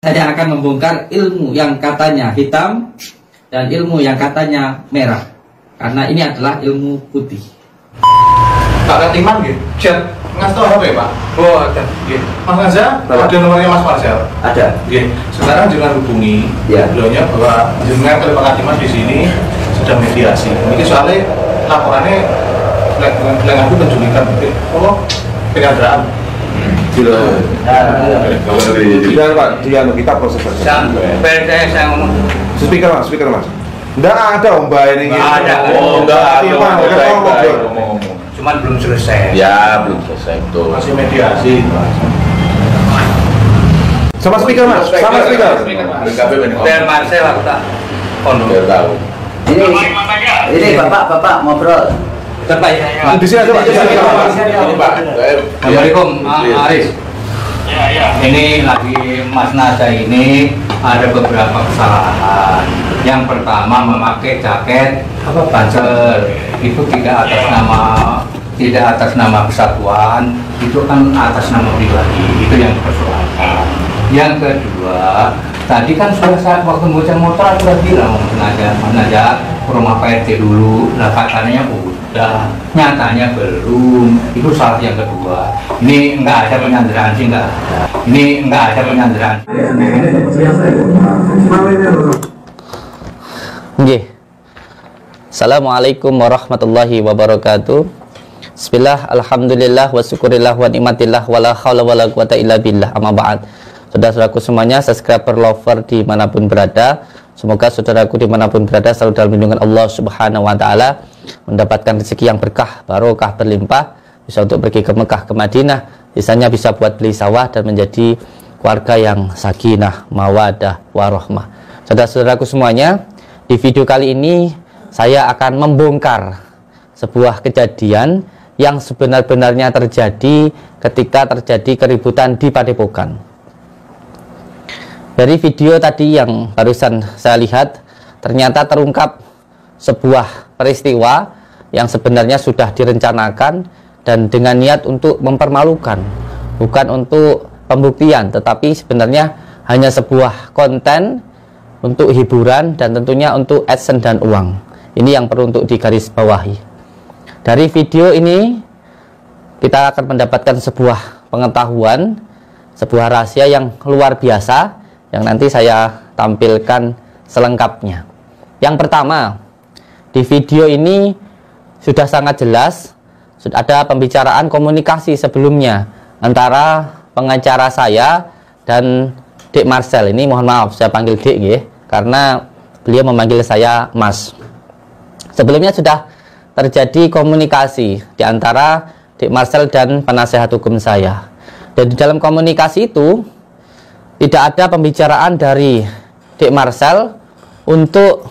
Saya akan membongkar ilmu yang katanya hitam dan ilmu yang katanya merah, karena ini adalah ilmu putih. Pak Katiman gitu, chat ngasih tau apa ya Pak? Oh ada, gitu. Mas Naza, ada nomornya Mas Marcel? Ada. Gitu. Sekarang jangan hubungi beliaunya bahwa jenengan kalau Pak Katiman di sini sedang mediasi. Ini soalnya laporannya bilang aku penculikan, oh penyanderaan. Tidak Pak, kita proses Saya ngomong. Speaker mas. Nggak ada Om Mbak ini. Nggak ada. Oh nggak ada. Cuman belum selesai. Ya, belum selesai betul. Masih mediasi. Sama speaker mas, sama speaker. Dan Marcel aku tak Biar tahu. Ini bapak ngobrol. Bapak ya. Di sini ada Pak. Ini Pak. Assalamualaikum, Aris. Ya. Ini lagi Mas Naza ini ada beberapa kesalahan. Yang pertama memakai jaket buzzer itu tidak atas nama kesatuan, itu kan atas nama pribadi, itu yang dipersoalkan. Yang kedua, tadi kan sudah saat waktu bocah motor aku sudah bilang Mas Naza ke rumah Pak RT dulu, nah katanya udah, nyatanya belum. Itu salah yang kedua. Ini enggak ada penyanderaan sih, enggak ada. Ini enggak ada penyanderaan. Nggih. Assalamualaikum warahmatullahi wabarakatuh. Bismillah, alhamdulillah, wa syukurillah, wa nikmatillah, wa la hawla wa la quwata illa billah, amma ba'd. Saudara-saudaraku semuanya, subscriber, lover dimanapun berada, semoga saudaraku dimanapun berada selalu dalam lindungan Allah Subhanahu wa Ta'ala, mendapatkan rezeki yang berkah, barokah, berlimpah, bisa untuk pergi ke Mekah, ke Madinah, sisanya bisa buat beli sawah dan menjadi keluarga yang sakinah, mawadah, warahmah. Saudara-saudaraku semuanya, di video kali ini saya akan membongkar sebuah kejadian yang sebenar-benarnya terjadi ketika terjadi keributan di Padepokan. Dari video tadi yang barusan saya lihat, ternyata terungkap sebuah peristiwa yang sebenarnya sudah direncanakan dan dengan niat untuk mempermalukan, bukan untuk pembuktian, tetapi sebenarnya hanya sebuah konten untuk hiburan dan tentunya untuk adsense dan uang. Ini yang perlu untuk digarisbawahi. Dari video ini kita akan mendapatkan sebuah pengetahuan, sebuah rahasia yang luar biasa yang nanti saya tampilkan selengkapnya. Yang pertama, di video ini sudah sangat jelas, sudah ada pembicaraan komunikasi sebelumnya antara pengacara saya dan Dek Marcel. Ini mohon maaf saya panggil Dek ya, karena beliau memanggil saya Mas. Sebelumnya sudah terjadi komunikasi di antara Dek Marcel dan penasehat hukum saya. Dan di dalam komunikasi itu tidak ada pembicaraan dari Dek Marcel untuk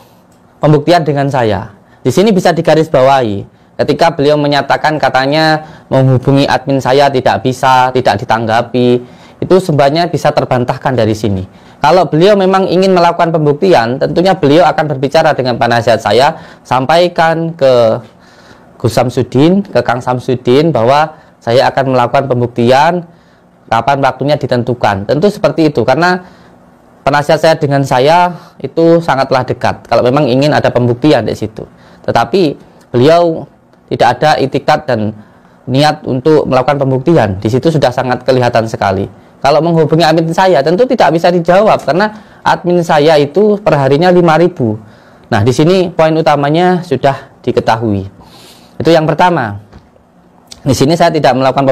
pembuktian dengan saya. Di sini bisa digarisbawahi ketika beliau menyatakan katanya menghubungi admin saya tidak bisa, tidak ditanggapi. Itu sebenarnya bisa terbantahkan dari sini. Kalau beliau memang ingin melakukan pembuktian, tentunya beliau akan berbicara dengan penasihat saya, sampaikan ke Gus Samsudin, ke Kang Samsudin bahwa saya akan melakukan pembuktian, kapan waktunya ditentukan. Tentu seperti itu, karena penasihat saya dengan saya itu sangatlah dekat kalau memang ingin ada pembuktian di situ. Tetapi beliau tidak ada itikat dan niat untuk melakukan pembuktian. Di situ sudah sangat kelihatan sekali. Kalau menghubungi admin saya tentu tidak bisa dijawab karena admin saya itu perharinya 5.000. Nah, di sini poin utamanya sudah diketahui. Itu yang pertama. Di sini saya tidak melakukan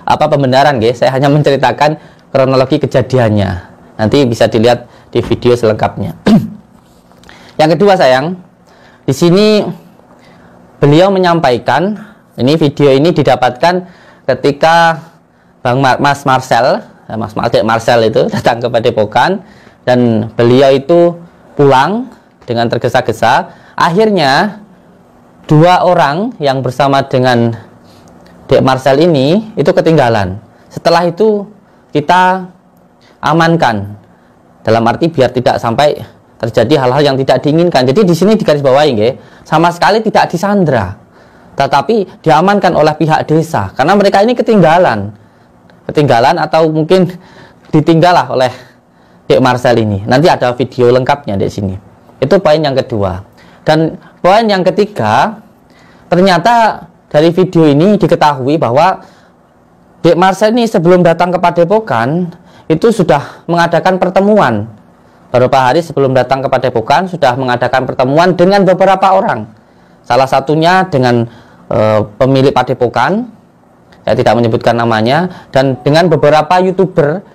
pembenaran, guys. Saya hanya menceritakan kronologi kejadiannya. Nanti bisa dilihat di video selengkapnya. Yang kedua, sayang, di sini beliau menyampaikan, ini video ini didapatkan ketika Mas Marcel itu datang ke Padepokan dan beliau itu pulang dengan tergesa-gesa. Akhirnya dua orang yang bersama dengan Dek Marcel ini itu ketinggalan. Setelah itu kita amankan, dalam arti biar tidak sampai terjadi hal-hal yang tidak diinginkan. Jadi di sini digarisbawahi, nggih, sama sekali tidak disandra, tetapi diamankan oleh pihak desa karena mereka ini ketinggalan atau mungkin ditinggal oleh Dek Marcel ini. Nanti ada video lengkapnya di sini. Itu poin yang kedua. Dan poin yang ketiga, ternyata dari video ini diketahui bahwa Dek Marcel ini sebelum datang ke Padepokan itu sudah mengadakan pertemuan. Beberapa hari sebelum datang ke Padepokan sudah mengadakan pertemuan dengan beberapa orang. Salah satunya dengan pemilik Padepokan, saya tidak menyebutkan namanya, dan dengan beberapa YouTuber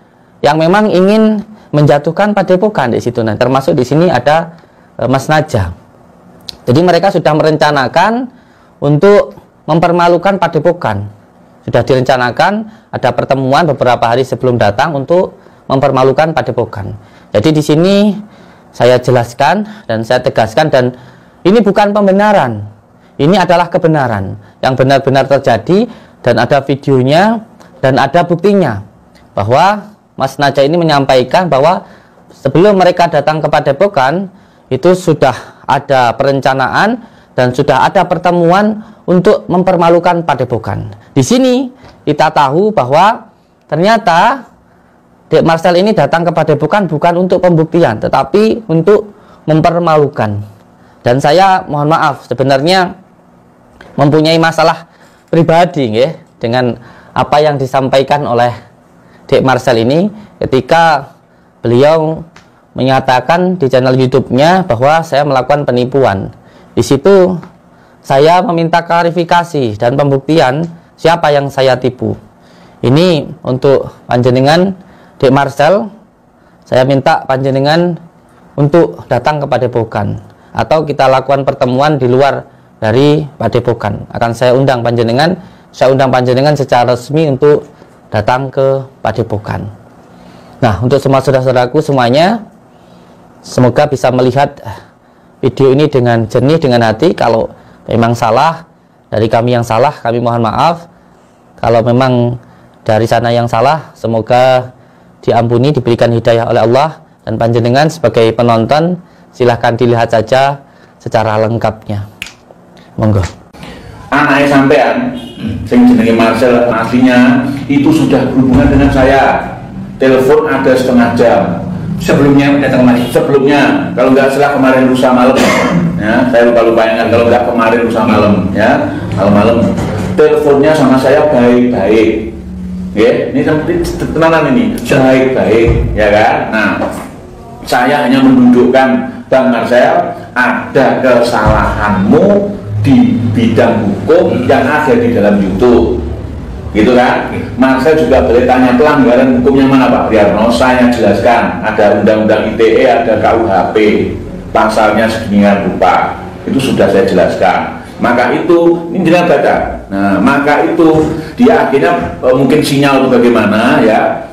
yang memang ingin menjatuhkan Padepokan di situ. Nah, termasuk di sini ada Mas Naja. Jadi mereka sudah merencanakan untuk mempermalukan Padepokan. Sudah direncanakan ada pertemuan beberapa hari sebelum datang untuk mempermalukan Padepokan. Jadi di sini saya jelaskan dan saya tegaskan, dan ini bukan pembenaran. Ini adalah kebenaran yang benar-benar terjadi, dan ada videonya dan ada buktinya bahwa Mas Naja ini menyampaikan bahwa sebelum mereka datang ke Padepokan itu sudah ada perencanaan dan sudah ada pertemuan untuk mempermalukan Padepokan. Di sini kita tahu bahwa ternyata Dek Marcel ini datang ke Padepokan bukan untuk pembuktian, tetapi untuk mempermalukan. Dan saya mohon maaf, sebenarnya mempunyai masalah pribadi ya, dengan apa yang disampaikan oleh Dek Marcel ini ketika beliau menyatakan di channel YouTube-nya bahwa saya melakukan penipuan. Di situ saya meminta klarifikasi dan pembuktian siapa yang saya tipu. Ini untuk panjenengan Dek Marcel, saya minta panjenengan untuk datang ke Padepokan atau kita lakukan pertemuan di luar dari Padepokan. Akan saya undang panjenengan secara resmi untuk datang ke Padepokan. Nah, untuk semua saudara-saudaraku semuanya, semoga bisa melihat video ini dengan jernih, dengan hati. Kalau memang salah, dari kami yang salah, kami mohon maaf. Kalau memang dari sana yang salah, semoga diampuni, diberikan hidayah oleh Allah. Dan panjenengan sebagai penonton, silahkan dilihat saja secara lengkapnya. Monggo. Anaknya sampean, sing jenenge Marcel aslinya itu sudah berhubungan dengan saya. Telepon ada setengah jam. Sebelumnya datang kemari. Sebelumnya, kalau nggak salah kemarin lusa malam, ya saya lupa ingat, kalau nggak kemarin lusa malam, ya malam-malam, teleponnya sama saya baik-baik, ya ini tenanan ini baik-baik, ya kan? Nah, saya hanya menunjukkan, Bang Marcel, ada kesalahanmu di bidang hukum yang ada di dalam YouTube. Gitu kan? Marcel juga boleh tanya pelanggaran hukumnya mana Pak Priarno, saya jelaskan, ada undang-undang ITE, ada KUHP, pasalnya sedemikian rupa, itu sudah saya jelaskan. Maka itu, ini jangan baca. Nah, maka itu dia akhirnya mungkin sinyal itu bagaimana ya,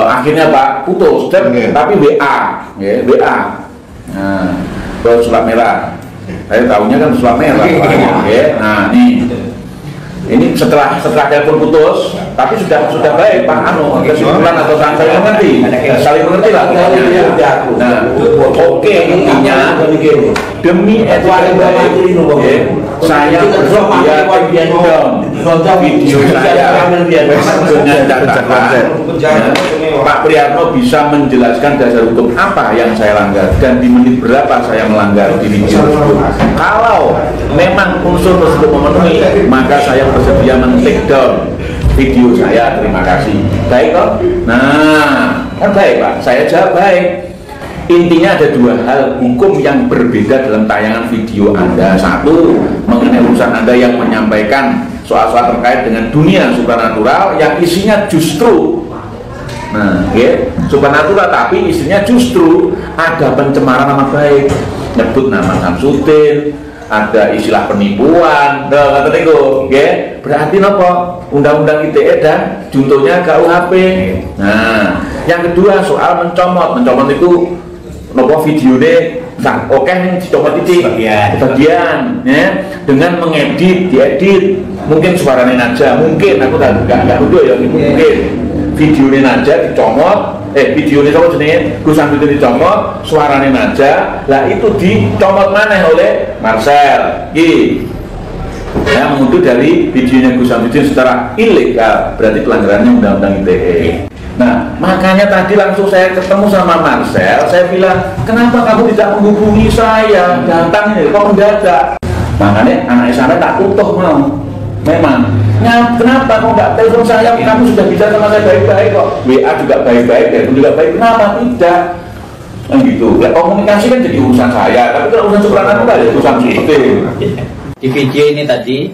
akhirnya Pak putus, tapi WA, ya, WA. Nah, surat merah. Saya tahunya kan surat merah, ya. Nah, ini setelah telepon putus, tapi sudah baik Pak Anu, kesimpulan atau saling mengerti, saling mengerti lah. Nah, oke, intinya demi etika baik, saya bersedia take down video saya dengan catatan Pak Priarno bisa menjelaskan dasar hukum apa yang saya langgar dan di menit berapa saya melanggar di video tersebut. Kalau memang unsur tersebut memenuhi, maka saya bersedia men-take down video saya. Terima kasih. Baik kok? Nah, kan baik Pak, saya jawab baik. Intinya ada dua hal hukum yang berbeda dalam tayangan video Anda. Satu, mengenai urusan Anda yang menyampaikan soal-soal terkait dengan dunia supranatural yang isinya justru supranatural, tapi isinya justru ada pencemaran nama baik, nyebut nama Samsudin, ada istilah penipuan, berarti nopo undang-undang ITE dan juntonya KUHP. Nah, yang kedua soal mencomot itu nopo video deh, oke nih dicomot itu bagian, ya, dengan mengedit, diedit, mungkin suaranya aja, mungkin aku nggak tuduh ya, mungkin videonya aja dicomot, videonya sama jenis Gus Samsudin dicomot, suaranya aja, lah itu dicomot mana oleh Marcel, ya, menuduh dari videonya Gus Samsudin secara ilegal, berarti pelanggarannya undang-undang ITE. Nah, makanya tadi langsung saya ketemu sama Marcel, saya bilang, kenapa kamu tidak menghubungi saya? Datang ini, kok mendadak? Makanya anak sana tak utuh mau. Memang, kenapa kok nggak telepon saya? Kamu sudah bicara sama saya baik-baik kok. WA juga baik-baik, telepon juga baik. Kenapa tidak? Nah, gitu. Ya, komunikasi kan jadi urusan saya, tapi kalau urusan supranat enggak ya urusan sistem. Di video ini tadi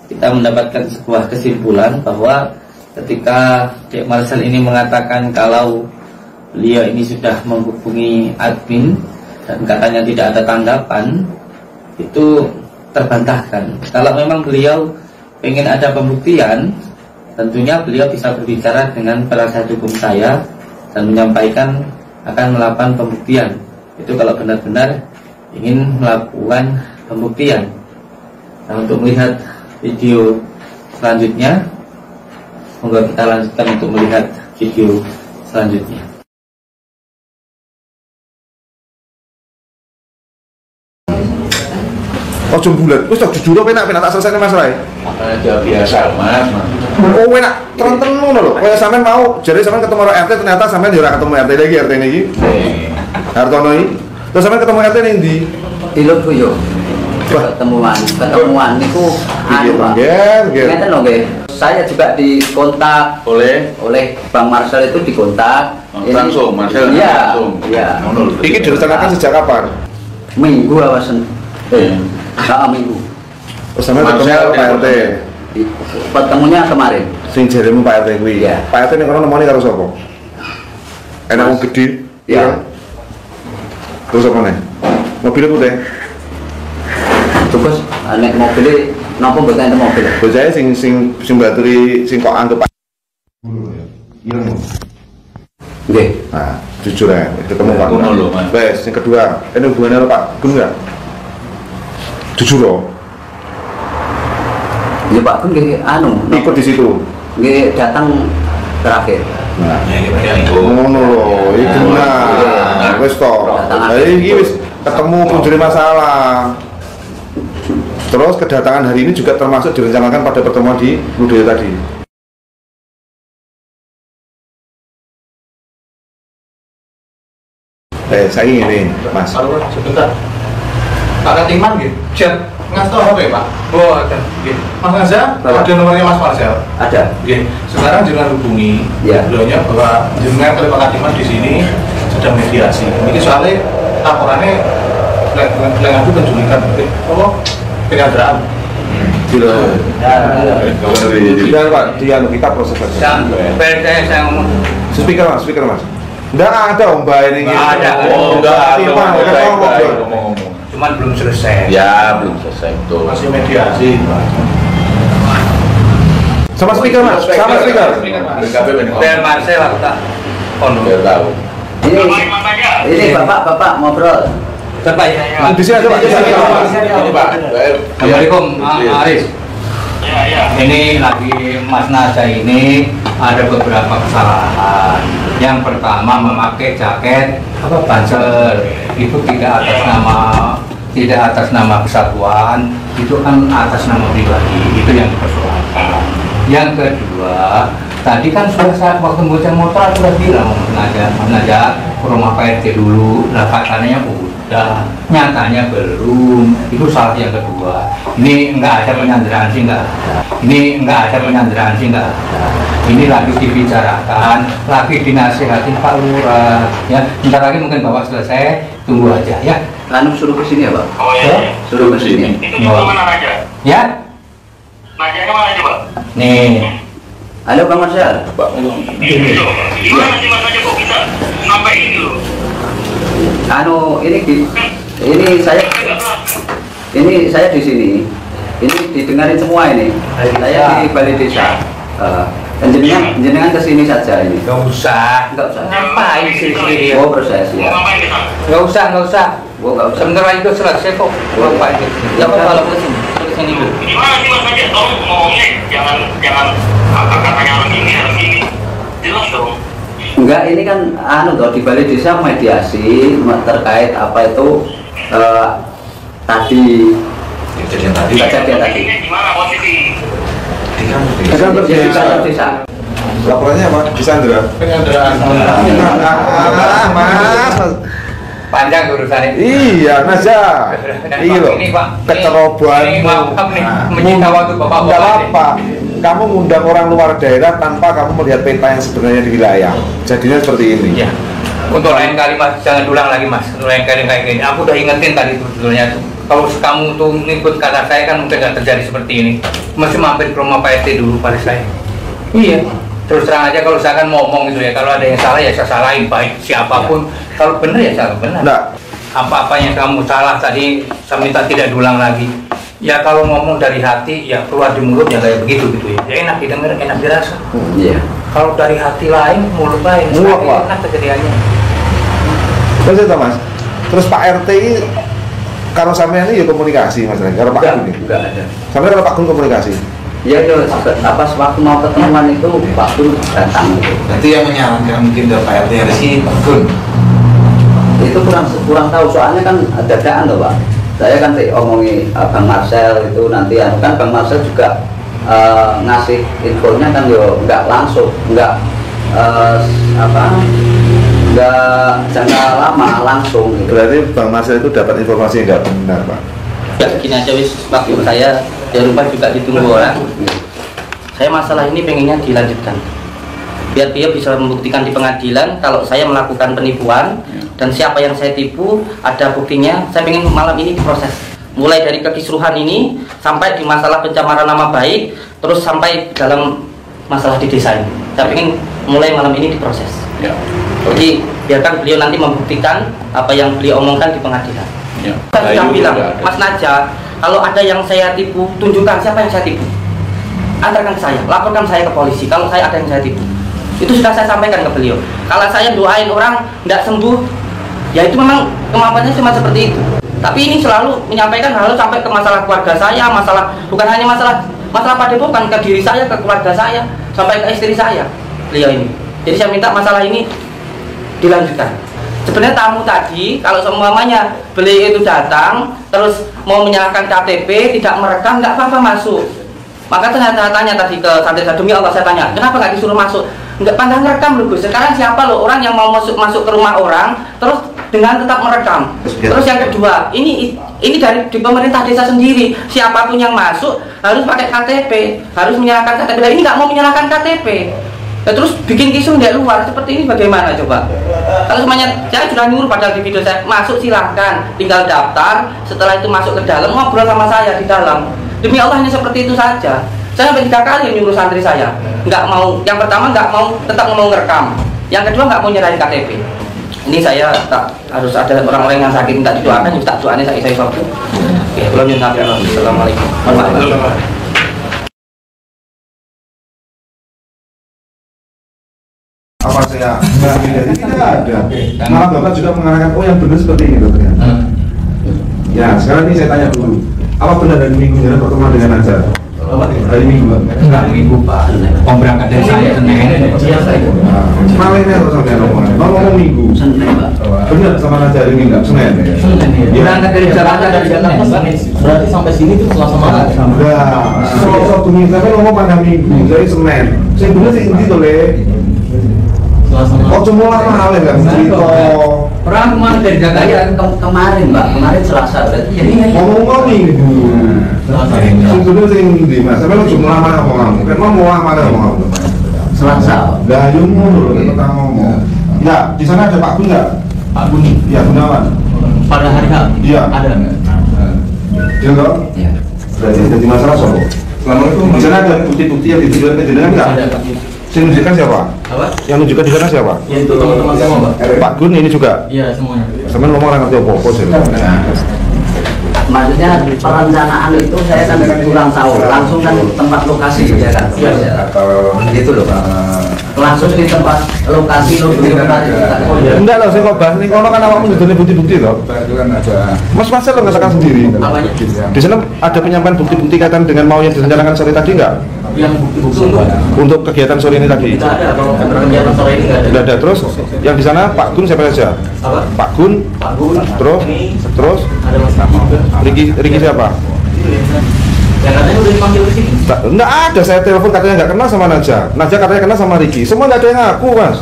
kita mendapatkan sebuah kesimpulan bahwa ketika Dek Marcel ini mengatakan kalau beliau ini sudah menghubungi admin dan katanya tidak ada tanggapan, itu terbantahkan. Kalau memang beliau ingin ada pembuktian, tentunya beliau bisa berbicara dengan penasihat hukum saya dan menyampaikan akan melakukan pembuktian. Itu kalau benar-benar ingin melakukan pembuktian. Nah, untuk melihat video selanjutnya, semoga kita lanjutkan untuk melihat video selanjutnya. Oh jembulan, wis tak jujur apa enak tak selesai masalahnya. Makanya biasa mas. Oh enak, terang-terang ngono lho. Kayak sampean mau, jadi sampean ketemu orang RT ternyata sampean ora ketemu RT lagi, RT ini iki. Hartono iki. Terus sampean ketemu RT ning ndi? Ilok yo. Ketemuan niku anu Pak. Ngeten lho nggih. Saya juga dikontak oleh Bang Marcel, itu dikontak. Langsung Marcel langsung. Iya. Iki direncanakan sejak kapan? Minggu awasan. Minggu. Terus sampean ketemu Pak RT. Pertemunya kemarin. Sing jaremu Pak RT kuwi. Iya. Pak RT ning kono nemoni karo sapa? Enak wong gedhe. Iya. Terus apa nih? Mobil itu teh? Terus nek mobil napa mboten enten mobil. Bocah sing baturi sing kok anggap ireng. Nggih. Nah, jujur ya, ketemu Pak. Ngono lho, Mas. Wes, sing kedua, ini hubungannya karo Pak Gun enggak? Jujur loh. Ya Pak Gun nggih Ikut di situ. Nggih datang terakhir. Nah, itu. ngono lho, iki benar. Wis to. Lah iki wis ketemu punjul masalah. Terus kedatangan hari ini juga termasuk direncanakan pada pertemuan di Ludoyo tadi. Saya ini, Mas. Sebentar. Pak Katiman gitu, chat ngasih tau apa ya Pak? Oh ada, gitu. Mas Ngaza, ada nomornya Mas Marcel? Ada. Gitu. Sekarang jangan hubungi beliaunya bahwa jenengan kali Pak Katiman di sini sedang mediasi. Ini soalnya laporannya aku penculikan, oh penyanderaan. Tidak Pak, kita proses saja. Saya ngomong. Speaker mas. Enggak ada Om Mbak ini. Nggak ada. Oh enggak, Baik. Cuman belum selesai. Ya belum selesai betul. Masih mediasi. Sama speaker mas, sama speaker. Biar Marcel aku tak kono. Biar tahu. Ini bapak ngobrol. Bapak ya. Di sini ada Pak. Ini Pak. Assalamualaikum, Aris. Ya. Ini lagi Mas Naja ini ada beberapa kesalahan. Yang pertama memakai jaket Banser itu tidak atas nama kesatuan, itu kan atas nama pribadi, itu yang dipersoalkan. Yang kedua, tadi kan sudah saya waktu bocah motor sudah bilang Mas Naja ke rumah Pak RT dulu, nah katanya udah, nyatanya belum. Itu salah yang kedua. Ini enggak ada penyanderaan sih, enggak ada. Ini enggak ada penyanderaan sih, enggak ada. Ini lagi dibicarakan, lagi dinasihatin Pak Lurah. Ya, bentar lagi mungkin Bapak selesai, tunggu aja ya. Suruh ke sini ya Pak. Oh iya. Suruh ke sini. Itu mana aja? Ya. Najanya mana aja Pak? Nih. Halo Bang Marcel. Itu. Gimana sih Mas aja kok bisa sampai ini loh? Ini saya di sini. Ini didengarin semua ini. Saya di balai desa. Jenengan ke sini saja ini. Enggak usah. Ngapain sih? Oh proses ya. Mau ngapain kita? Enggak usah. Oh nggak usah. Sebentar lagi itu selesai kok. Ngapain? Ya Pak kalau ke sini dulu. Gimana sih Mas aja? Tolong ngomongnya jangan katanya harus ini. Jelas dong. Enggak, ini kan di balai desa mediasi terkait apa itu kejadian tadi. Ini gimana posisi? Di kantor desa. Laporannya apa? Disandra. Penyanderaan. Mas. Panjang urusannya. Iya, Naja. Iya loh. Kecerobohan. Ini maaf nih, menyita waktu Bapak. Enggak apa. Kamu ngundang orang luar daerah tanpa kamu melihat peta yang sebenarnya di wilayah. Jadinya seperti ini. Iya. Untuk lain kali Mas, jangan ulang lagi Mas. Untuk lain kali kayak gini. Aku udah ingetin tadi tuh sebetulnya tuh. Kalau kamu tuh ngikut kata saya kan mungkin nggak terjadi seperti ini. Mesti mampir ke rumah Pak RT dulu pada saya. Iya. Terus terang aja kalau saya kan ngomong gitu ya. Kalau ada yang salah ya saya salahin, baik siapapun. Kalau benar ya saya benar. Enggak. Apa-apa yang kamu salah tadi saya minta tidak diulang lagi. Ya kalau ngomong dari hati ya keluar di mulut ya kayak begitu gitu ya. Ya enak didengar, enak dirasa. Iya. Kalau dari hati lain, mulut lain, Mulut, Pak. enak kejadiannya. Terus itu Mas. Terus Pak RT ini kalau sampean ini ya komunikasi Mas. Kalau Pak Gun ini. Enggak ada. Sampai kalau Pak Gun komunikasi. Ya itu apa waktu mau ketemuan itu Pak Gun datang. Nanti yang menyarankan mungkin dari Pak RT dari sini Pak Gun. Itu kurang tahu soalnya kan dadaan loh Pak. Saya kan omongi Bang Marcel itu nanti kan Bang Marcel juga ngasih infonya kan yo nggak langsung, nggak jangka lama langsung gitu. Berarti Bang Marcel itu dapat informasi yang nggak benar Pak. Ya gini aja wis, waktu saya di rumah juga ditunggu orang. Saya masalah ini pengennya dilanjutkan biar dia bisa membuktikan di pengadilan kalau saya melakukan penipuan dan siapa yang saya tipu ada buktinya. Saya pengen malam ini diproses mulai dari kekisruhan ini sampai di masalah pencemaran nama baik, terus sampai dalam masalah di desa ini. Saya pengen mulai malam ini diproses Ya. jadi biarkan beliau nanti membuktikan apa yang beliau omongkan di pengadilan. Ya. Saya sudah Bayu bilang, juga ada. Mas Naja, kalau ada yang saya tipu, tunjukkan siapa yang saya tipu. Antarkan saya, laporkan saya ke polisi kalau saya ada yang saya tipu. Itu sudah saya sampaikan ke beliau. Kalau saya doain orang tidak sembuh, ya itu memang kemampuannya cuma seperti itu. Tapi ini selalu menyampaikan hal sampai ke masalah keluarga saya, masalah bukan hanya masalah padepokan, ke diri saya, ke keluarga saya, sampai ke istri saya, beliau ini. Jadi saya minta masalah ini dilanjutkan. Sebenarnya tamu tadi, kalau semuanya beliau itu datang, terus mau menyerahkan KTP, tidak merekam, nggak apa-apa masuk. Maka saya tanya tadi ke santri saya, demi Allah saya tanya, kenapa nggak disuruh masuk? Nggak pandang rekam loh Gus. Sekarang siapa loh orang yang mau masuk ke rumah orang, terus dengan tetap merekam. Terus yang kedua, ini dari di pemerintah desa sendiri, siapapun yang masuk harus pakai KTP, harus menyerahkan KTP. Nah, ini nggak mau menyerahkan KTP. Ya, terus bikin kisruh di luar seperti ini bagaimana coba? Kalau semuanya saya sudah nyuruh padahal di video saya masuk silahkan, tinggal daftar. Setelah itu masuk ke dalam ngobrol sama saya di dalam. Demi Allah hanya seperti itu saja. Saya sampai 3 kali nyuruh santri saya, nggak mau. Yang pertama nggak mau, tetap mau ngerekam. Yang kedua nggak mau nyerahin KTP. Ini saya tak harus ada orang-orang yang sakit minta didoakan, minta doanya saya waktu. Oke, belum nyuntik. Assalamualaikum warahmatullahi wabarakatuh. Apa saya tidak ada. Malah Bapak juga mengarahkan yang benar seperti ini ternyata. Ya sekarang ini saya tanya dulu, apa benar dari minggu ini pertemuan dengan Naja? Hari Minggu Enggak minggu Pak. Om berangkat dari saya Senin. malingnya atau sampai ngomong Minggu benar sama Naja hari Minggu Senin Berangkat dari Jakarta dari Jakarta Berarti sampai sini tuh Selasa malam. enggak Sabtu Minggu sampai ngomong pada Minggu jadi Senin saya bener sih inti tuh le Selasa malam. oh cuma lama kan cerita orang kemarin dari Jakarta. Iya, kemarin Mbak, kemarin Selasa berarti jadi ngomong Minggu Selasa. sebenarnya sih inti mas sampai lo cuma lama ngomong kamu kan mau lama deh ngomong Selasa. dah yuk mulu kita ngomong ya di sana ada Pak Gun nggak Pak Buni. ya Gunawan Pada hari H. Iya. Ada nggak? iya toh Ya. berarti jadi masalah soal Assalamualaikum di sana ada bukti-bukti yang ditunjukkan ke jenengan nggak Ada Pak. yang menunjukkan siapa Apa? yang menunjukkan di sana siapa Ya itu teman-teman semua Pak. Pak Gun ini juga Iya semuanya. sampai ngomong orang ngerti apa sih Maksudnya perencanaan itu saya kan kurang tahu, langsung kan tempat lokasi ya kan? Iya. Gitu loh Pak. Langsung di tempat lokasi lo enggak loh, saya kok bahas ini kalau kan awakmu menunjukkan bukti-bukti loh Mas Marcel lo ngatakan sendiri Apanya? di sana ada penyampaian bukti-bukti kaitan dengan mau yang direncanakan sore tadi nggak? Yang bukti-bukti Untuk kegiatan sore ini tadi? tidak ada. Kalau kegiatan sore ini nggak ada. Tidak ada. Terus yang di sana Pak Gun siapa saja? Apa? Pak Gun, Pak Gun. terus Ini terus ada Mas Tama. Riki siapa? Yang katanya udah dipanggil ke sini. Nggak ada, saya telepon katanya nggak kenal sama Naja. Naja katanya kenal sama Riki. Semua nggak ada yang ngaku, Mas.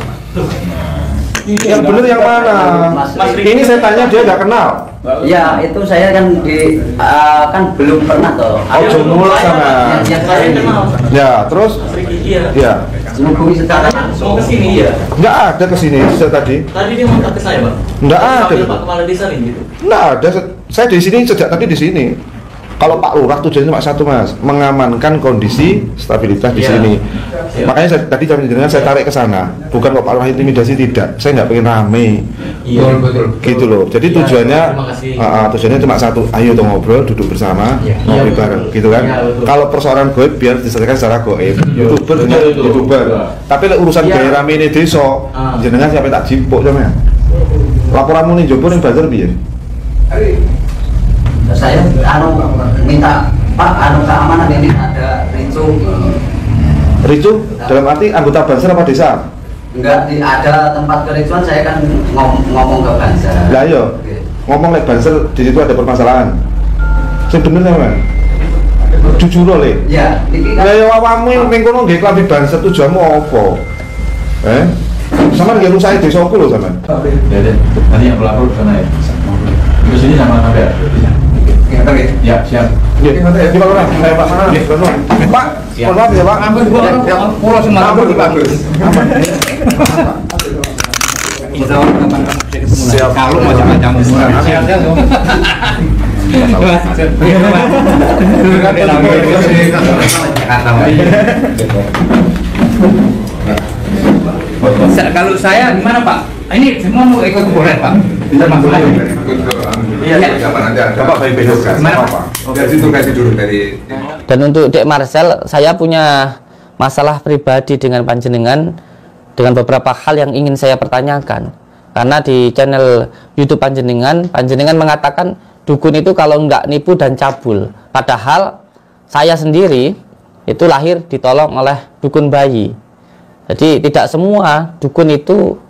Yang bener yang mana? Ini saya tanya dia nggak kenal. Ya itu saya kan kan belum pernah toh. Oh, jumul sama. Yang saya kenal. Ya, terus? Iya. Ya. Menghubungi secara Mau ke sini ya. Nggak ada kesini saya tadi. Tadi dia minta ke saya, Pak. Nggak ada. Panggil Pak Kepala Desa nih gitu. Nggak ada. Saya di sini sejak tadi di sini. Kalau Pak Lurah tujuannya cuma satu, Mas, mengamankan kondisi stabilitas di Iya. sini. Iya. Makanya tadi dengan saya tarik ke sana. Bukan kok Pak Lurah intimidasi, tidak. Saya nggak pengen rame. Iya, betul. Gitu loh. Jadi Iya, tujuannya terima kasih. tujuannya cuma satu. Ayo tuh ngobrol, duduk bersama, Iya. ngobrol Iya, bareng, betul. gitu kan. Iya, betul. Kalau persoalan goib biar diselesaikan secara goib. YouTuber dengan betul. YouTuber. Tapi lek urusan Iya. gaya rame ini desa, Ah. jenengan sampai tak jimpuk sama. Laporanmu nih Jopo ning bazar piye? saya minta Pak keamanan ini ada ricu. Ricu dalam arti anggota Banser apa desa? Enggak ada tempat kericuan, saya kan ngomong ke Banser. Lah iya. Ngomong lek Banser di situ ada permasalahan. Sing bener sampean. Jujur lho, Le. Ya, ini Lah kan ya awakmu ning kono nggih klambi Banser tujuanmu apa? Sampeyan nggih rusak desaku lho sampean. Ya, nanti yang pelapor ke sana ya. Ke sini sama sampai. Ya, siap. Nggih, di Pak Lurah, saya Pak sana. Nggih, Pak. Pak, mohon maaf ya, Pak. Ampun, pulau Semarang Ampun, itu bagus. Insya Allah kapan-kapan kita ketemu lagi. Siap. Kalau macam-macam. Siap. Kalau saya gimana Pak? Ini semua mau ikut boleh Pak? Bisa masuk lagi. Iya. Bapak baik-baik kan? Gimana, Apa? Dari situ kasih dulu dari Dan untuk Dek Marcel, saya punya masalah pribadi dengan panjenengan dengan beberapa hal yang ingin saya pertanyakan. Karena di channel YouTube panjenengan mengatakan dukun itu kalau nggak nipu dan cabul. Padahal saya sendiri itu lahir ditolong oleh dukun bayi. Jadi tidak semua dukun itu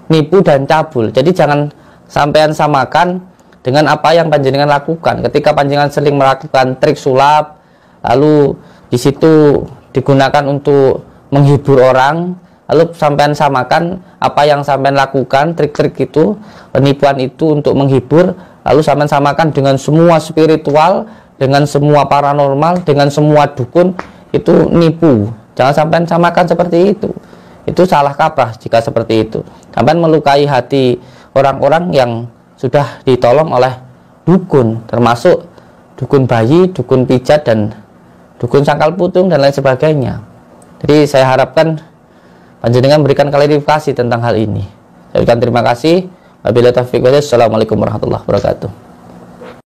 nipu dan cabul. Jadi jangan sampean samakan dengan apa yang panjenengan lakukan. Ketika panjenengan sering melakukan trik sulap, lalu di situ digunakan untuk menghibur orang, lalu sampean samakan apa yang sampean lakukan, trik-trik itu, penipuan itu untuk menghibur, lalu sampean samakan dengan semua spiritual, dengan semua paranormal, dengan semua dukun, itu nipu. Jangan sampean samakan seperti itu. Itu salah kaprah jika seperti itu. Sampean melukai hati orang-orang yang sudah ditolong oleh dukun, termasuk dukun bayi, dukun pijat, dan dukun sangkal putung, dan lain sebagainya. Jadi saya harapkan panjenengan berikan klarifikasi tentang hal ini. Saya ucapkan terima kasih. Wabillahi taufiq wal hidayah. Assalamualaikum warahmatullahi wabarakatuh.